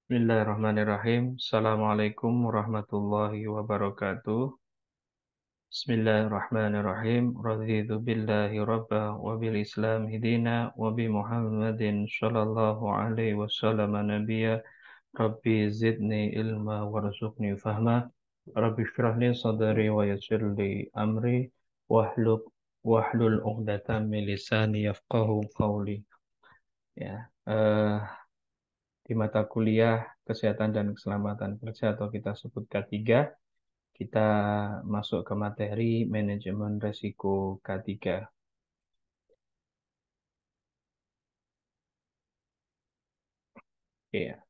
Bismillahirrahmanirrahim. Assalamualaikum warahmatullahi wabarakatuh. Bismillahirrahmanirrahim. Raditu billahi rabba wa bil islam hidina wa bi Muhammadin sallallahu alaihi wasallam nabiyya. Rabbi zidni ilma warzuqni fahma. Rabbi shrah li sadri wa yassir li amri wahlul wahlul 'uqdatam min lisani yafqahu qawli. Ya, di mata kuliah Kesehatan dan Keselamatan Kerja atau kita sebut K3, kita masuk ke materi manajemen resiko K3. Ya,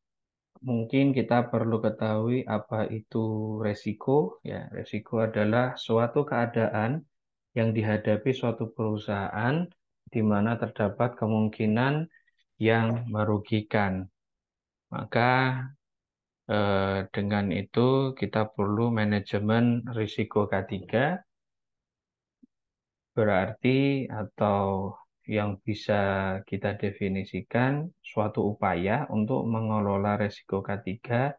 mungkin kita perlu ketahui apa itu resiko. Ya, resiko adalah suatu keadaan yang dihadapi suatu perusahaan di mana terdapat kemungkinan yang merugikan. Maka dengan itu kita perlu manajemen risiko K3, berarti atau yang bisa kita definisikan suatu upaya untuk mengelola risiko K3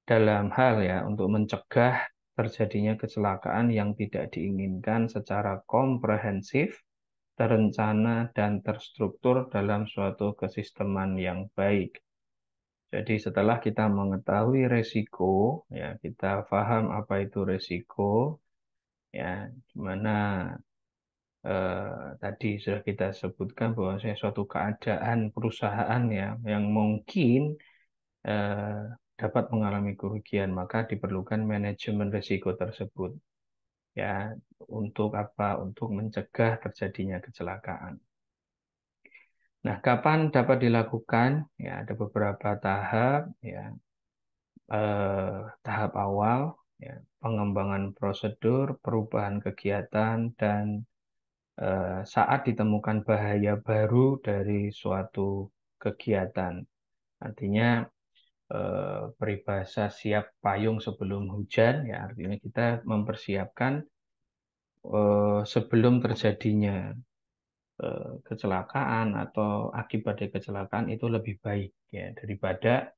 dalam hal ya untuk mencegah terjadinya kecelakaan yang tidak diinginkan secara komprehensif, terencana, dan terstruktur dalam suatu kesisteman yang baik. Jadi setelah kita mengetahui resiko, ya kita paham apa itu resiko, ya gimana tadi sudah kita sebutkan bahwa suatu keadaan perusahaan ya yang mungkin eh, dapat mengalami kerugian, maka diperlukan manajemen risiko tersebut. Ya, untuk apa? Untuk mencegah terjadinya kecelakaan. Nah, kapan dapat dilakukan? Ya, ada beberapa tahap. Ya, tahap awal, ya, pengembangan prosedur, perubahan kegiatan, dan saat ditemukan bahaya baru dari suatu kegiatan. Artinya peribahasa siap payung sebelum hujan, ya artinya kita mempersiapkan sebelum terjadinya kecelakaan atau akibat dari kecelakaan itu lebih baik ya daripada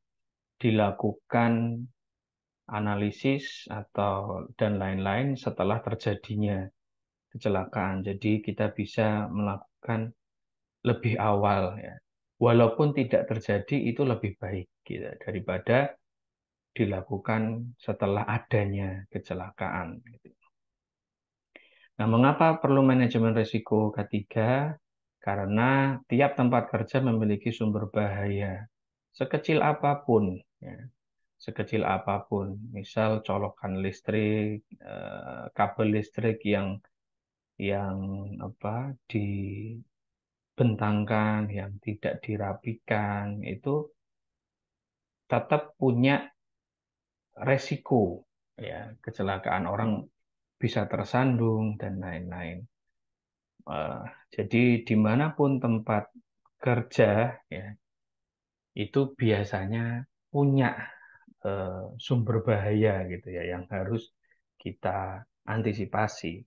dilakukan analisis atau dan lain-lain setelah terjadinya kecelakaan. Jadi kita bisa melakukan lebih awal ya. Walaupun tidak terjadi itu lebih baik gitu, daripada dilakukan setelah adanya kecelakaan. Gitu. Nah, mengapa perlu manajemen risiko ketiga? Karena tiap tempat kerja memiliki sumber bahaya. Sekecil apapun, ya, sekecil apapun. Misal colokan listrik, kabel listrik yang apa dibentangkan, yang tidak dirapikan, itu tetap punya resiko, ya, kecelakaan orang bisa tersandung dan lain-lain. Eh, jadi dimanapun tempat kerja, ya, itu biasanya punya sumber bahaya gitu ya yang harus kita antisipasi.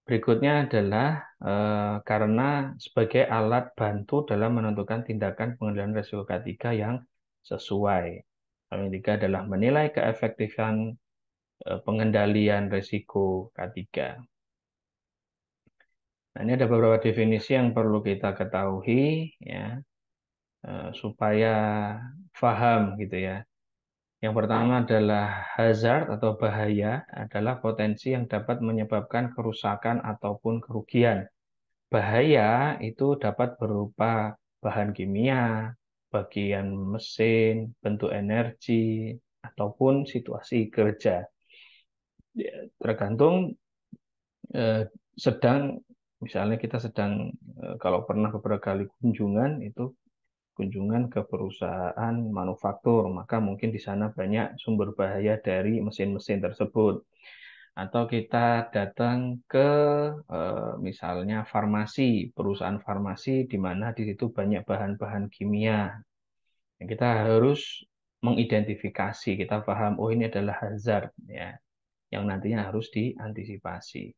Berikutnya adalah karena sebagai alat bantu dalam menentukan tindakan pengendalian risiko K3 yang sesuai. Yang ketiga adalah menilai keefektifan pengendalian risiko K3. Nah, ini ada beberapa definisi yang perlu kita ketahui ya supaya paham gitu ya. Yang pertama adalah hazard atau bahaya adalah potensi yang dapat menyebabkan kerusakan ataupun kerugian. Bahaya itu dapat berupa bahan kimia, bagian mesin, bentuk energi, ataupun situasi kerja. Ya, tergantung eh, sedang, misalnya kita sedang, kalau pernah beberapa kali kunjungan, itu kunjungan ke perusahaan manufaktur, maka mungkin di sana banyak sumber bahaya dari mesin-mesin tersebut. Atau kita datang ke misalnya farmasi, perusahaan farmasi di mana di situ banyak bahan-bahan kimia. Kita harus mengidentifikasi, kita paham, oh ini adalah hazard ya, yang nantinya harus diantisipasi.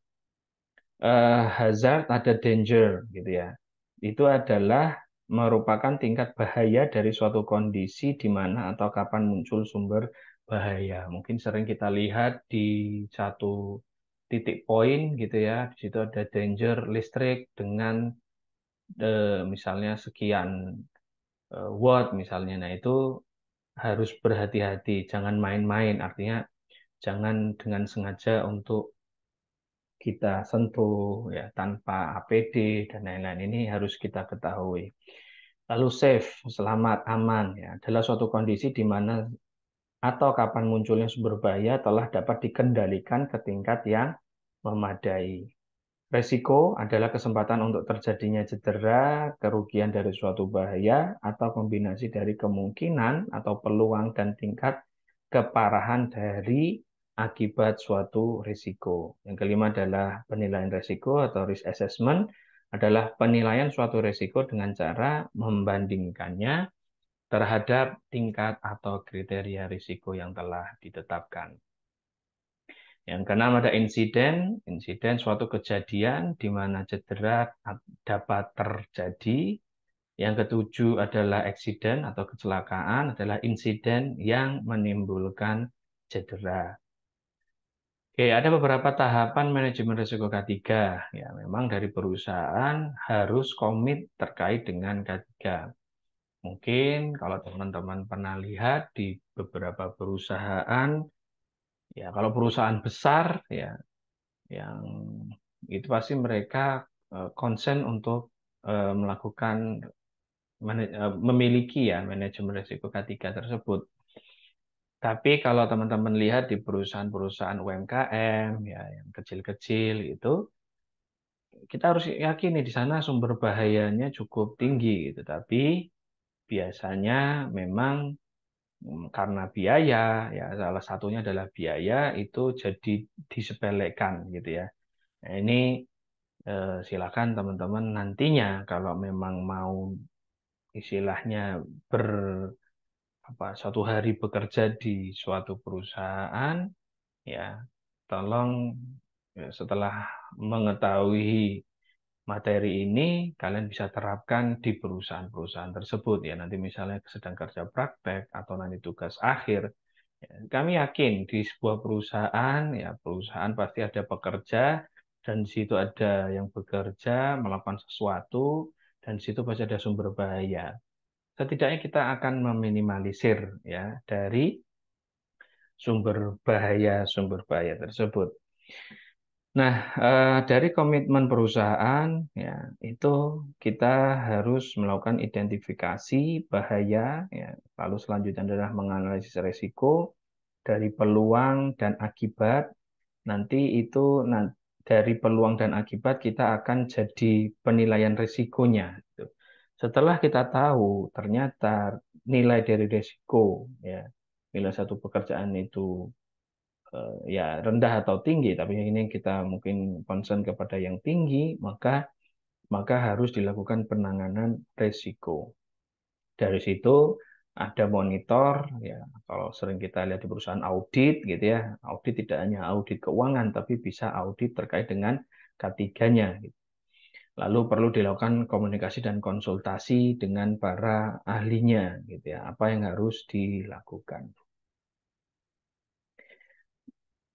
Hazard ada danger gitu ya. Itu adalah merupakan tingkat bahaya dari suatu kondisi di mana atau kapan muncul sumber bahaya. Mungkin sering kita lihat di satu titik poin gitu ya, di situ ada danger listrik dengan misalnya sekian watt misalnya. Nah, itu harus berhati-hati, jangan main-main. Artinya jangan dengan sengaja untuk kita sentuh ya tanpa APD dan lain-lain. Ini harus kita ketahui. Lalu safe, selamat, aman ya adalah suatu kondisi di mana atau kapan munculnya sumber bahaya telah dapat dikendalikan ke tingkat yang memadai. Resiko adalah kesempatan untuk terjadinya cedera, kerugian dari suatu bahaya, atau kombinasi dari kemungkinan atau peluang dan tingkat keparahan dari akibat suatu risiko. Yang kelima adalah penilaian risiko atau risk assessment, adalah penilaian suatu risiko dengan cara membandingkannya terhadap tingkat atau kriteria risiko yang telah ditetapkan. Yang keenam ada insiden. Insiden suatu kejadian di mana cedera dapat terjadi. Yang ketujuh adalah eksiden atau kecelakaan, adalah insiden yang menimbulkan cedera. Oke, ada beberapa tahapan manajemen risiko K3. Ya, memang dari perusahaan harus komit terkait dengan K3. Mungkin kalau teman-teman pernah lihat di beberapa perusahaan, ya kalau perusahaan besar, ya yang itu pasti mereka konsen untuk melakukan memiliki ya manajemen risiko K3 tersebut. Tapi kalau teman-teman lihat di perusahaan-perusahaan UMKM ya yang kecil-kecil itu kita harus yakini di sana sumber bahayanya cukup tinggi gitu. Tapi biasanya memang karena biaya ya salah satunya adalah biaya itu jadi disepelekan gitu ya. Nah, ini silakan teman-teman nantinya kalau memang mau istilahnya ber suatu hari bekerja di suatu perusahaan ya tolong ya, setelah mengetahui materi ini kalian bisa terapkan di perusahaan-perusahaan tersebut ya nanti misalnya sedang kerja praktek atau nanti tugas akhir ya, kami yakin di sebuah perusahaan ya perusahaan pasti ada pekerja dan di situ ada yang bekerja melakukan sesuatu dan di situ pasti ada sumber bahaya. Setidaknya kita akan meminimalisir ya dari sumber bahaya tersebut. Nah, dari komitmen perusahaan ya itu kita harus melakukan identifikasi bahaya ya. Lalu selanjutnya adalah menganalisis risiko dari peluang dan akibat. Nanti itu dari peluang dan akibat kita akan jadi penilaian risikonya. Gitu. Setelah kita tahu ternyata nilai dari risiko ya nilai satu pekerjaan itu ya rendah atau tinggi, tapi ini kita mungkin concern kepada yang tinggi, maka harus dilakukan penanganan risiko. Dari situ ada monitor, ya kalau sering kita lihat di perusahaan audit gitu ya, audit tidak hanya audit keuangan, tapi bisa audit terkait dengan K3-nya. Gitu. Lalu perlu dilakukan komunikasi dan konsultasi dengan para ahlinya, gitu ya. Apa yang harus dilakukan?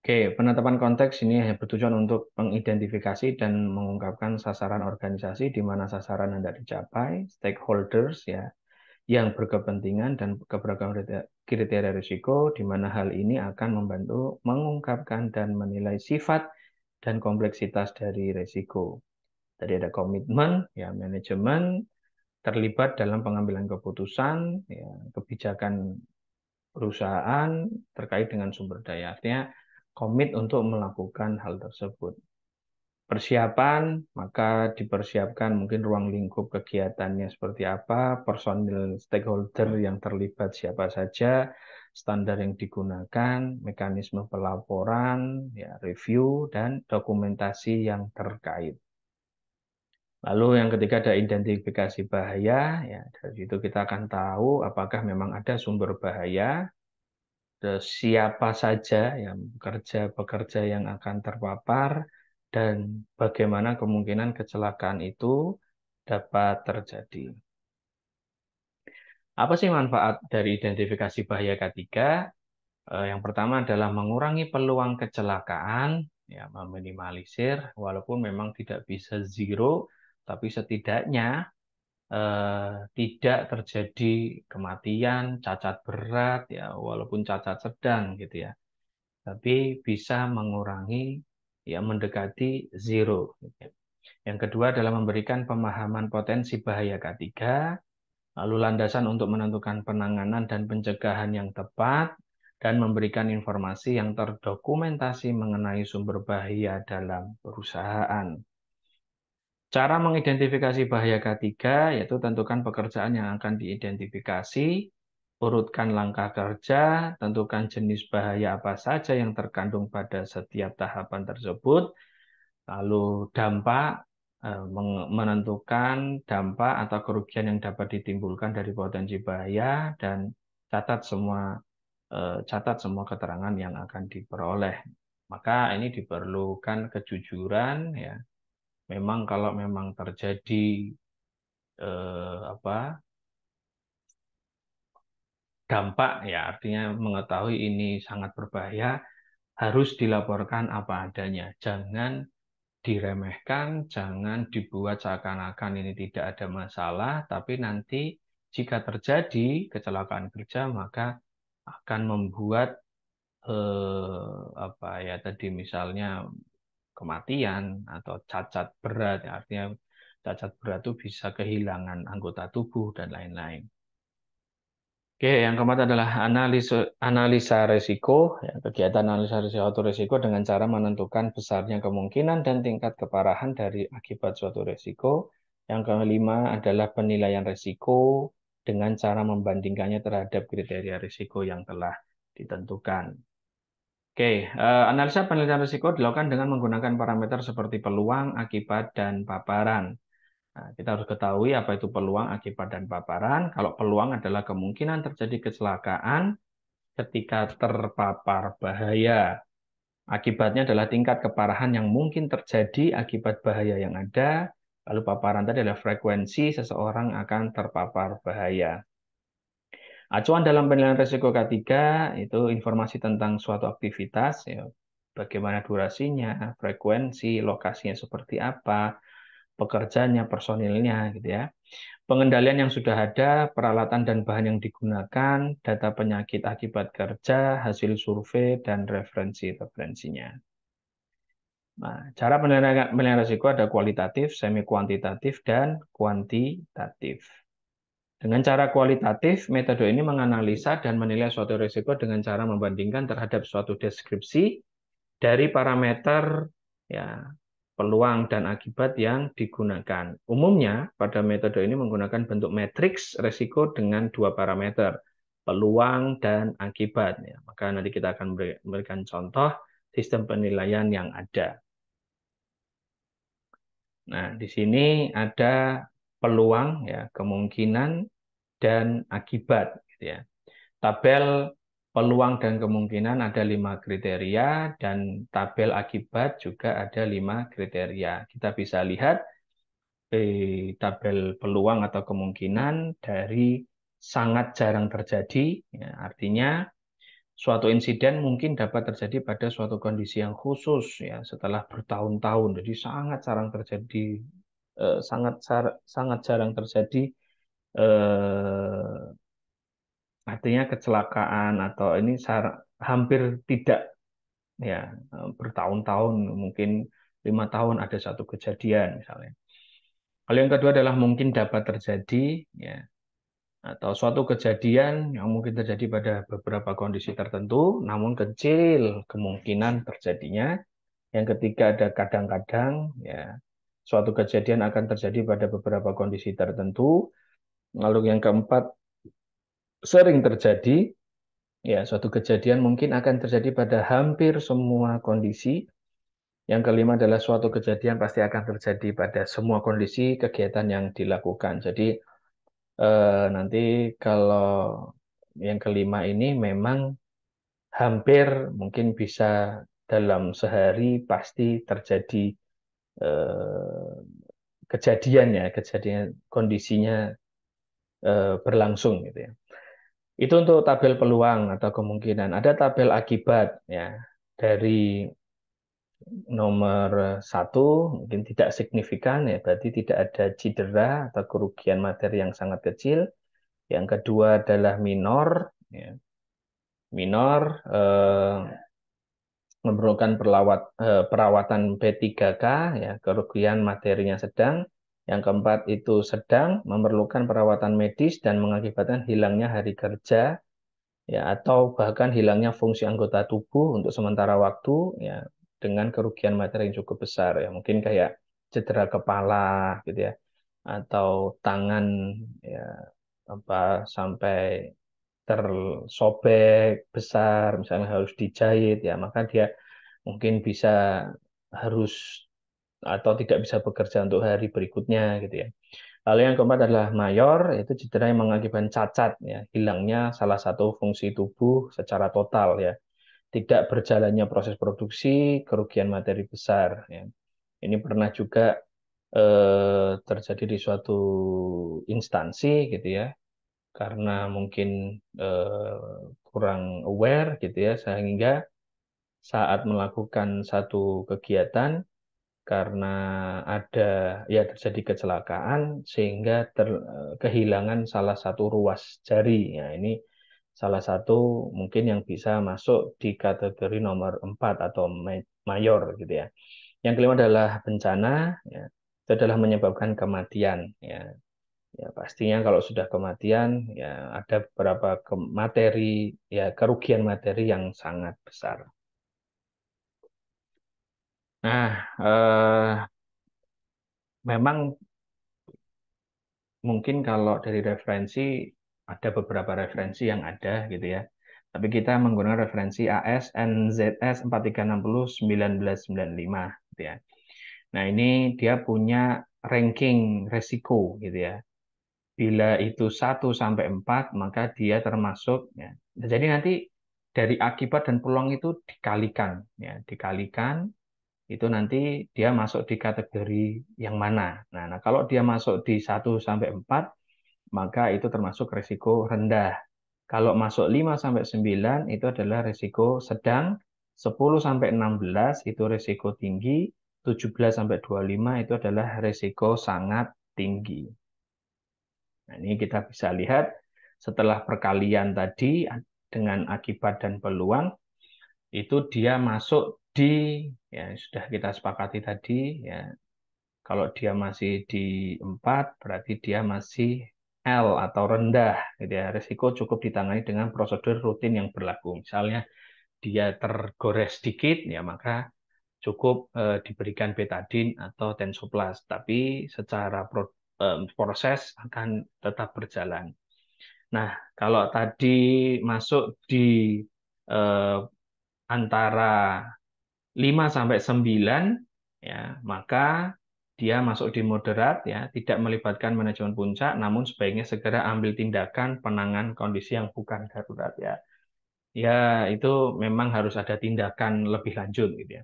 Oke, penetapan konteks ini hanya bertujuan untuk mengidentifikasi dan mengungkapkan sasaran organisasi di mana sasaran hendak dicapai, stakeholders ya, yang berkepentingan dan keberagaman kriteria risiko, di mana hal ini akan membantu mengungkapkan dan menilai sifat dan kompleksitas dari risiko. Tadi ada komitmen, ya manajemen terlibat dalam pengambilan keputusan, ya, kebijakan perusahaan terkait dengan sumber daya. Artinya komit untuk melakukan hal tersebut. Persiapan, maka dipersiapkan mungkin ruang lingkup kegiatannya seperti apa, personil stakeholder yang terlibat siapa saja, standar yang digunakan, mekanisme pelaporan, ya, review, dan dokumentasi yang terkait. Lalu yang ketiga ada identifikasi bahaya, ya dari situ kita akan tahu apakah memang ada sumber bahaya, siapa saja yang pekerja-pekerja yang akan terpapar dan bagaimana kemungkinan kecelakaan itu dapat terjadi. Apa sih manfaat dari identifikasi bahaya K3? Yang pertama adalah mengurangi peluang kecelakaan, ya, meminimalisir, walaupun memang tidak bisa zero, tapi setidaknya tidak terjadi kematian, cacat berat, ya, walaupun cacat sedang, gitu ya. Tapi bisa mengurangi, ya, mendekati zero. Gitu ya. Yang kedua adalah memberikan pemahaman potensi bahaya K3, lalu landasan untuk menentukan penanganan dan pencegahan yang tepat, dan memberikan informasi yang terdokumentasi mengenai sumber bahaya dalam perusahaan. Cara mengidentifikasi bahaya K3 yaitu tentukan pekerjaan yang akan diidentifikasi, urutkan langkah kerja, tentukan jenis bahaya apa saja yang terkandung pada setiap tahapan tersebut, lalu dampak, menentukan dampak atau kerugian yang dapat ditimbulkan dari potensi bahaya, dan catat semua catat semua keterangan yang akan diperoleh. Maka ini diperlukan kejujuran, ya. Memang kalau memang terjadi apa dampak, ya artinya mengetahui ini sangat berbahaya, harus dilaporkan apa adanya. Jangan diremehkan, jangan dibuat seakan-akan ini tidak ada masalah, tapi nanti jika terjadi kecelakaan kerja maka akan membuat apa ya tadi misalnya kematian atau cacat berat, ya, artinya cacat berat itu bisa kehilangan anggota tubuh dan lain-lain. Oke, yang keempat adalah analisa resiko. Ya, kegiatan analisa risiko atau resiko dengan cara menentukan besarnya kemungkinan dan tingkat keparahan dari akibat suatu resiko. Yang kelima adalah penilaian resiko dengan cara membandingkannya terhadap kriteria risiko yang telah ditentukan. Oke, analisa penilaian risiko dilakukan dengan menggunakan parameter seperti peluang, akibat, dan paparan. Nah, kita harus ketahui apa itu peluang, akibat, dan paparan. Kalau peluang adalah kemungkinan terjadi kecelakaan ketika terpapar bahaya. Akibatnya adalah tingkat keparahan yang mungkin terjadi akibat bahaya yang ada. Lalu paparan tadi adalah frekuensi seseorang akan terpapar bahaya. Acuan dalam penilaian risiko K3 itu informasi tentang suatu aktivitas, ya, bagaimana durasinya, frekuensi, lokasinya seperti apa, pekerjanya, personilnya, gitu ya. Pengendalian yang sudah ada, peralatan dan bahan yang digunakan, data penyakit akibat kerja, hasil survei, dan referensi-referensinya. Nah, cara penilaian risiko ada kualitatif, semi kuantitatif, dan kuantitatif. Dengan cara kualitatif, metode ini menganalisa dan menilai suatu risiko dengan cara membandingkan terhadap suatu deskripsi dari parameter, ya, peluang dan akibat yang digunakan. Umumnya, pada metode ini menggunakan bentuk matriks risiko dengan dua parameter, peluang dan akibat. Ya, maka nanti kita akan memberikan contoh sistem penilaian yang ada. Nah, di sini ada peluang, ya, kemungkinan, dan akibat. Gitu ya. Tabel peluang dan kemungkinan ada 5 kriteria, dan tabel akibat juga ada 5 kriteria. Kita bisa lihat tabel peluang atau kemungkinan dari sangat jarang terjadi, ya, artinya suatu insiden mungkin dapat terjadi pada suatu kondisi yang khusus, ya, setelah bertahun-tahun. Jadi sangat jarang terjadi, sangat jarang terjadi, eh, artinya kecelakaan atau ini hampir tidak, ya, bertahun-tahun, mungkin 5 tahun ada satu kejadian misalnya. Lalu yang kedua adalah mungkin dapat terjadi, ya, atau suatu kejadian yang mungkin terjadi pada beberapa kondisi tertentu, namun kecil kemungkinan terjadinya. Yang ketiga ada kadang-kadang, ya, suatu kejadian akan terjadi pada beberapa kondisi tertentu. Lalu yang keempat sering terjadi, ya, suatu kejadian mungkin akan terjadi pada hampir semua kondisi. Yang kelima adalah suatu kejadian pasti akan terjadi pada semua kondisi kegiatan yang dilakukan. Jadi nanti kalau yang kelima ini memang hampir mungkin bisa dalam sehari pasti terjadi eh, kejadian, ya, kejadian kondisinya berlangsung gitu ya. Itu untuk tabel peluang atau kemungkinan. Ada tabel akibat ya dari nomor satu mungkin tidak signifikan ya, berarti tidak ada cedera atau kerugian materi yang sangat kecil. Yang kedua adalah minor, ya. Minor memerlukan perawatan P3K, ya, kerugian materinya sedang. Yang keempat itu sedang, memerlukan perawatan medis dan mengakibatkan hilangnya hari kerja, ya, atau bahkan hilangnya fungsi anggota tubuh untuk sementara waktu, ya, dengan kerugian materi yang cukup besar, ya, mungkin kayak cedera kepala, gitu ya, atau tangan, ya, apa sampai tersobek besar, misalnya harus dijahit, ya, maka dia mungkin bisa harus atau tidak bisa bekerja untuk hari berikutnya, gitu ya. Lalu yang keempat adalah mayor, yaitu cedera yang mengakibatkan cacat, ya, hilangnya salah satu fungsi tubuh secara total, ya, tidak berjalannya proses produksi, kerugian materi besar, ya. Ini pernah juga terjadi di suatu instansi, gitu ya, karena mungkin kurang aware, gitu ya, sehingga saat melakukan satu kegiatan karena ada ya terjadi kecelakaan sehingga kehilangan salah satu ruas jari. Ya, ini salah satu mungkin yang bisa masuk di kategori nomor 4 atau mayor gitu ya. Yang kelima adalah bencana, ya. Itu adalah menyebabkan kematian, ya. Ya, pastinya kalau sudah kematian ya ada beberapa materi ya kerugian materi yang sangat besar. Nah, memang mungkin kalau dari referensi ada beberapa referensi yang ada gitu ya. Tapi kita menggunakan referensi AS NZS 4360-1995 gitu ya. Nah, ini dia punya ranking resiko gitu ya. Bila itu 1 sampai 4 maka dia termasuk ya. Jadi nanti dari akibat dan peluang itu dikalikan ya, dikalikan itu nanti dia masuk di kategori yang mana. Nah, kalau dia masuk di 1 sampai 4 maka itu termasuk risiko rendah. Kalau masuk 5 sampai 9 itu adalah risiko sedang, 10 sampai 16 itu risiko tinggi, 17 sampai 25 itu adalah risiko sangat tinggi. Nah, ini kita bisa lihat setelah perkalian tadi dengan akibat dan peluang itu dia masuk di ya sudah kita sepakati tadi ya. Kalau dia masih di 4 berarti dia masih L atau rendah gitu ya. Risiko cukup ditangani dengan prosedur rutin yang berlaku. Misalnya dia tergores sedikit ya maka cukup diberikan betadin atau tensoplast, tapi secara proses akan tetap berjalan. Nah, kalau tadi masuk di eh, antara 5 sampai 9 ya, maka dia masuk di moderat ya, tidak melibatkan manajemen puncak namun sebaiknya segera ambil tindakan penanganan kondisi yang bukan darurat ya. Ya, itu memang harus ada tindakan lebih lanjut gitu ya.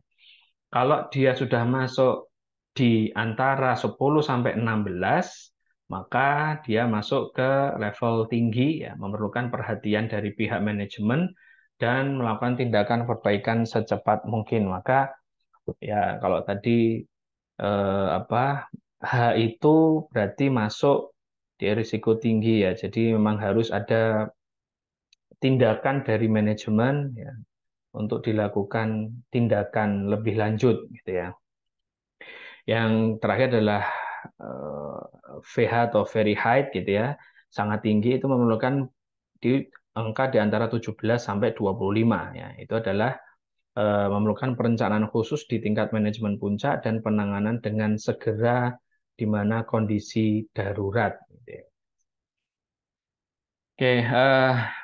Kalau dia sudah masuk di antara 10 sampai 16, maka dia masuk ke level tinggi ya, memerlukan perhatian dari pihak manajemen dan melakukan tindakan perbaikan secepat mungkin. Maka ya kalau tadi apa H itu berarti masuk di risiko tinggi ya. Jadi memang harus ada tindakan dari manajemen ya untuk dilakukan tindakan lebih lanjut gitu ya. Yang terakhir adalah eh, VH atau very high gitu ya. Sangat tinggi itu memerlukan di angka di antara 17 sampai 25 ya. Itu adalah memerlukan perencanaan khusus di tingkat manajemen puncak dan penanganan dengan segera di mana kondisi darurat gitu ya. Oke,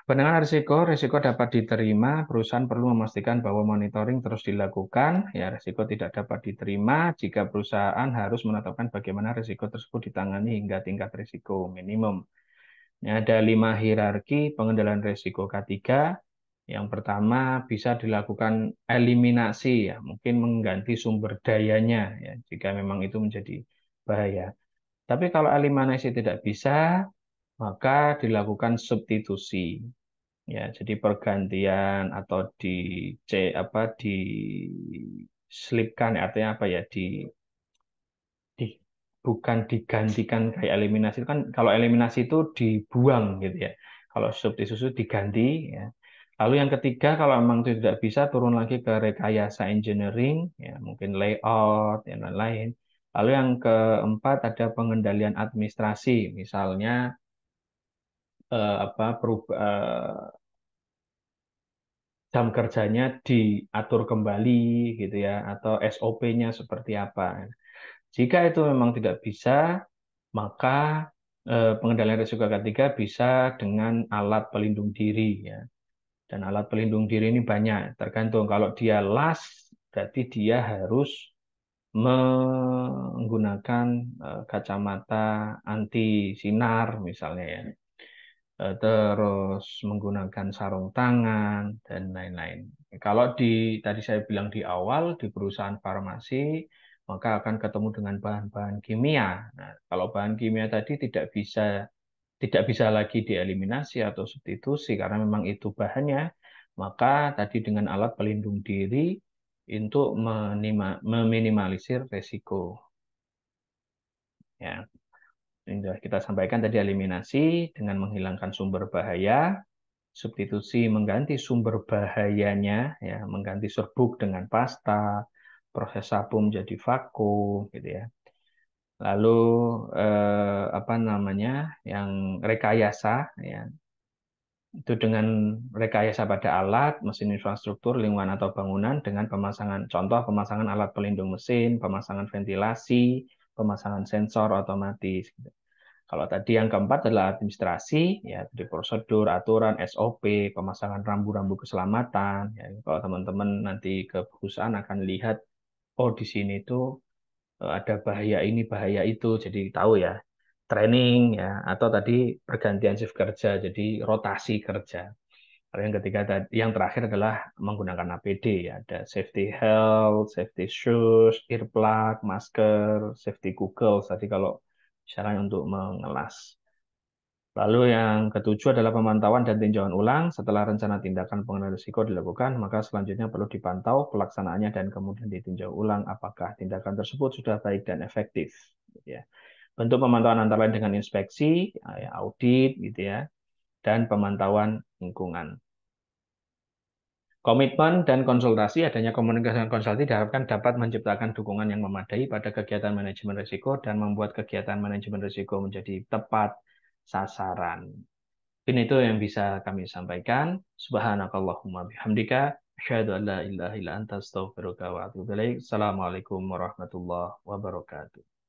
penanganan risiko, risiko dapat diterima, perusahaan perlu memastikan bahwa monitoring terus dilakukan, ya risiko tidak dapat diterima jika perusahaan harus menetapkan bagaimana risiko tersebut ditangani hingga tingkat risiko minimum. Ini ada 5 hierarki pengendalian risiko K3. Yang pertama bisa dilakukan eliminasi, ya mungkin mengganti sumber dayanya, ya jika memang itu menjadi bahaya. Tapi kalau eliminasi tidak bisa, maka dilakukan substitusi. Ya, jadi pergantian atau diselipkan, artinya apa ya? Di- Bukan digantikan kayak eliminasi itu kan, kalau eliminasi itu dibuang gitu ya. Kalau substitusi diganti ya. Lalu yang ketiga, kalau memang itu tidak bisa, turun lagi ke rekayasa engineering ya, mungkin layout dan lain-lain. Lalu yang keempat ada pengendalian administrasi, misalnya jam kerjanya diatur kembali gitu ya, atau SOP-nya seperti apa. Jika itu memang tidak bisa, maka pengendalian risiko ketiga bisa dengan alat pelindung diri ya. Dan alat pelindung diri ini banyak, tergantung. Kalau dia las, berarti dia harus menggunakan kacamata anti sinar misalnya ya. Terus menggunakan sarung tangan dan lain-lain. Kalau tadi saya bilang di awal di perusahaan farmasi, maka akan ketemu dengan bahan-bahan kimia. Nah, kalau bahan kimia tadi tidak bisa lagi dieliminasi atau substitusi karena memang itu bahannya, maka tadi dengan alat pelindung diri untuk meminimalisir resiko. Ya, ini sudah kita sampaikan tadi eliminasi dengan menghilangkan sumber bahaya, substitusi mengganti sumber bahayanya, ya, mengganti serbuk dengan pasta, proses sapu menjadi vakum, gitu ya. Lalu apa namanya, yang rekayasa, ya, itu dengan rekayasa pada alat, mesin infrastruktur, lingkungan atau bangunan dengan pemasangan alat pelindung mesin, pemasangan ventilasi, pemasangan sensor otomatis. Gitu. Kalau tadi yang keempat adalah administrasi, ya, jadi prosedur, aturan, SOP, pemasangan rambu-rambu keselamatan. Ya, kalau teman-teman nanti ke perusahaan akan lihat, oh di sini tuh ada bahaya ini, bahaya itu, jadi tahu ya. Training ya, atau tadi pergantian shift kerja, jadi rotasi kerja. Lalu yang ketiga, yang terakhir adalah menggunakan APD ya, ada safety health, safety shoes, earplug, masker, safety goggles. Tadi kalau misalnya untuk mengelas. Lalu yang ketujuh adalah pemantauan dan tinjauan ulang. Setelah rencana tindakan pengendalian risiko dilakukan, maka selanjutnya perlu dipantau pelaksanaannya dan kemudian ditinjau ulang apakah tindakan tersebut sudah baik dan efektif. Gitu ya. Bentuk pemantauan antara lain dengan inspeksi, ya, audit, gitu ya, dan pemantauan lingkungan. Komitmen dan konsultasi, adanya komunikasi dan konsultasi diharapkan dapat menciptakan dukungan yang memadai pada kegiatan manajemen risiko dan membuat kegiatan manajemen risiko menjadi tepat sasaran. Mungkin itu yang bisa kami sampaikan. Subhanakallahumma bihamdika. Asyhadu an la ilaha illa anta astaghfiruka wa atubu ilaik. Assalamualaikum warahmatullahi wabarakatuh.